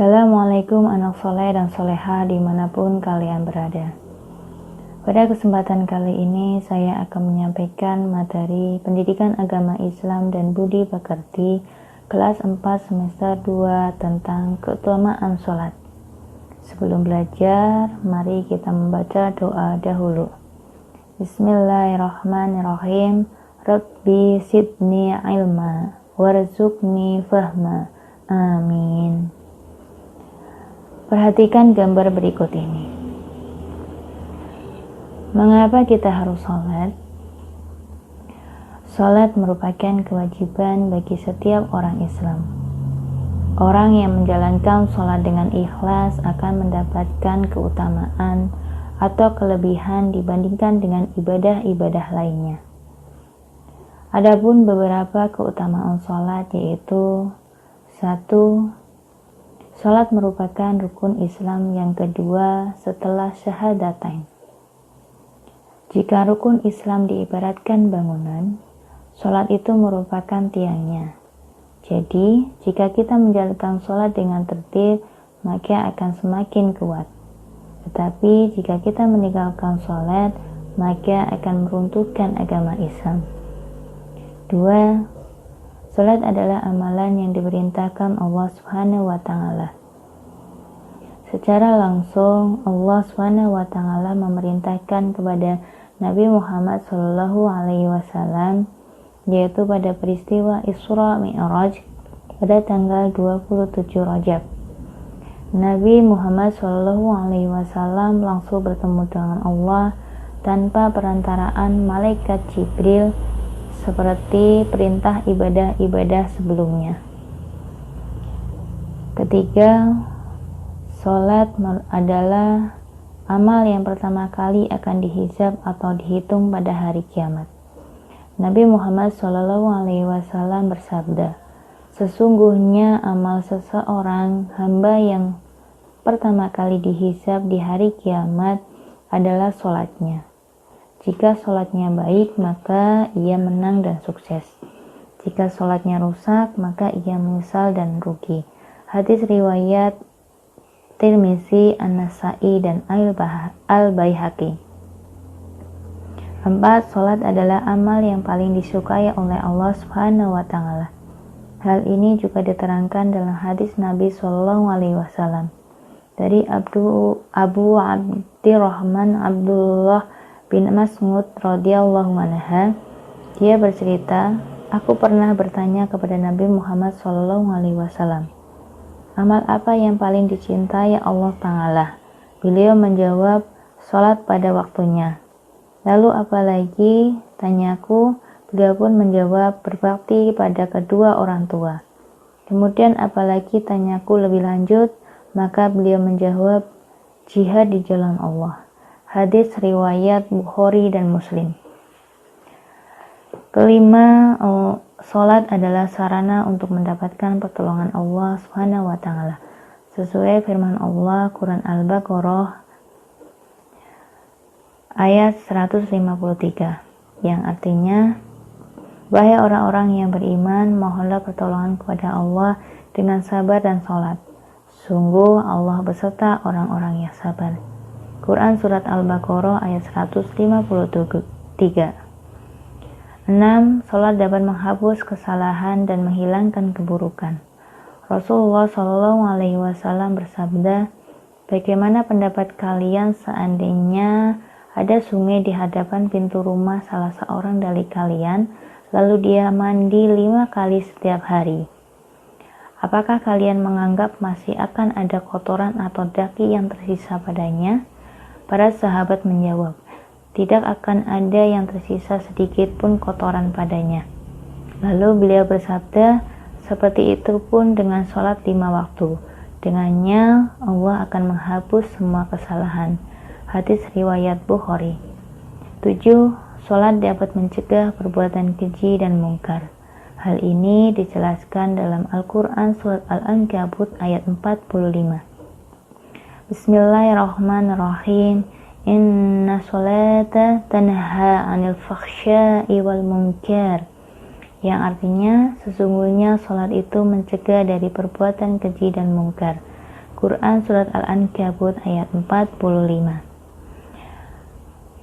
Assalamualaikum anak soleh dan soleha dimanapun kalian berada. Pada kesempatan kali ini saya akan menyampaikan materi Pendidikan Agama Islam dan Budi Pekerti kelas 4 semester 2 tentang keutamaan sholat. Sebelum belajar, mari kita membaca doa dahulu. Bismillahirrahmanirrahim. Rabbi sidni ilma warzuqni fahma. Amin. Perhatikan gambar berikut ini. Mengapa kita harus sholat? Sholat merupakan kewajiban bagi setiap orang Islam. Orang yang menjalankan sholat dengan ikhlas akan mendapatkan keutamaan atau kelebihan dibandingkan dengan ibadah-ibadah lainnya. Adapun beberapa keutamaan sholat yaitu 1. Sholat merupakan rukun Islam yang kedua setelah syahadatain. Jika rukun Islam diibaratkan bangunan, sholat itu merupakan tiangnya. Jadi, jika kita menjalankan sholat dengan tertib, maka akan semakin kuat. Tetapi, jika kita meninggalkan sholat, maka akan meruntuhkan agama Islam. 2. Salat adalah amalan yang diperintahkan Allah Subhanahu wa Ta'ala. Secara langsung Allah Subhanahu wa Ta'ala memerintahkan kepada Nabi Muhammad Shallallahu Alaihi Wasallam, yaitu pada peristiwa Isra Mi'raj pada tanggal 27 Rajab. Nabi Muhammad Shallallahu Alaihi Wasallam langsung bertemu dengan Allah tanpa perantaraan malaikat Jibril, seperti perintah ibadah-ibadah sebelumnya. Ketiga, sholat adalah amal yang pertama kali akan dihisab atau dihitung pada hari kiamat. Nabi Muhammad SAW bersabda, sesungguhnya amal seseorang hamba yang pertama kali dihisab di hari kiamat adalah sholatnya. Jika sholatnya baik, maka ia menang dan sukses. Jika sholatnya rusak, maka ia menyesal dan rugi. Hadis riwayat Tirmizi, An-Nasa'i, dan Al-Baihaqi. 4. Sholat adalah amal yang paling disukai oleh Allah Subhanahu wa Ta'ala. Hal ini juga diterangkan dalam hadis Nabi Shallallahu Alaihi Wasallam dari Abu Abdirrahman Abdullah bin Mas'ud radhiyallahu anhu. Dia bercerita, aku pernah bertanya kepada Nabi Muhammad SAW, amal apa yang paling dicintai Allah Ta'ala? Beliau menjawab, sholat pada waktunya. Lalu apa lagi? Tanyaku. Beliau pun menjawab, berbakti pada kedua orang tua. Kemudian apalagi? Tanyaku lebih lanjut. Maka beliau menjawab, jihad di jalan Allah. Hadis riwayat Bukhari dan Muslim. 5. Sholat adalah sarana untuk mendapatkan pertolongan Allah Subhanahu wa Ta'ala. Sesuai firman Allah Quran Al-Baqarah ayat 153, yang artinya, wahai orang-orang yang beriman, mohonlah pertolongan kepada Allah dengan sabar dan sholat. Sungguh Allah beserta orang-orang yang sabar. Quran Surat Al-Baqarah ayat 153. 6. Sholat dapat menghapus kesalahan dan menghilangkan keburukan. Rasulullah SAW bersabda, bagaimana pendapat kalian seandainya ada sungai di hadapan pintu rumah salah seorang dari kalian, lalu dia mandi 5 kali setiap hari? Apakah kalian menganggap masih akan ada kotoran atau daki yang tersisa padanya? Para sahabat menjawab, tidak akan ada yang tersisa sedikit pun kotoran padanya. Lalu beliau bersabda, seperti itu pun dengan sholat 5 waktu. Dengannya Allah akan menghapus semua kesalahan. Hadis riwayat Bukhari. 7. Sholat dapat mencegah perbuatan keji dan mungkar. Hal ini dijelaskan dalam Al-Quran Surat Al-Ankabut ayat 45. Bismillahirrahmanirrahim. Inna sholata tanha 'anil fakhsya'i wal munkar. Yang artinya, sesungguhnya sholat itu mencegah dari perbuatan keji dan mungkar. Al-Quran Surat Al-Ankabut ayat 45.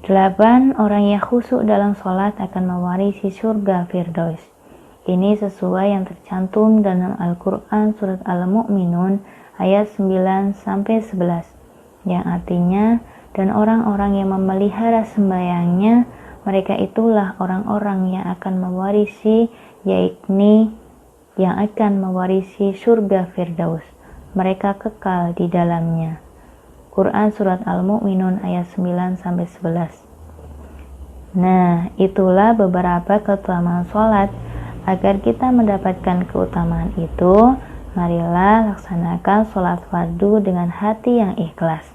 8. Orang yang khusyuk dalam sholat akan mewarisi surga Firdaus. Ini sesuai yang tercantum dalam Al-Quran Surat Al-Mu'minun ayat 9-11, yang artinya, dan orang-orang yang memelihara sembahyangnya, mereka itulah orang-orang yang akan mewarisi, yakni yang akan mewarisi surga Firdaus. Mereka kekal di dalamnya. Quran Surat Al-Mu'minun ayat 9-11. Nah, itulah beberapa keutamaan sholat. Agar kita mendapatkan keutamaan itu, marilah laksanakan sholat fardu dengan hati yang ikhlas.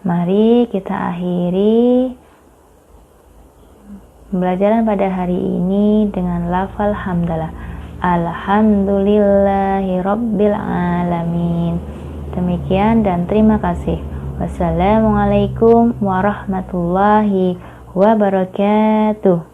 Mari kita akhiri pembelajaran pada hari ini dengan lafal hamdalah. Alhamdulillahirabbil alamin. Demikian dan terima kasih. Wassalamualaikum warahmatullahi wabarakatuh.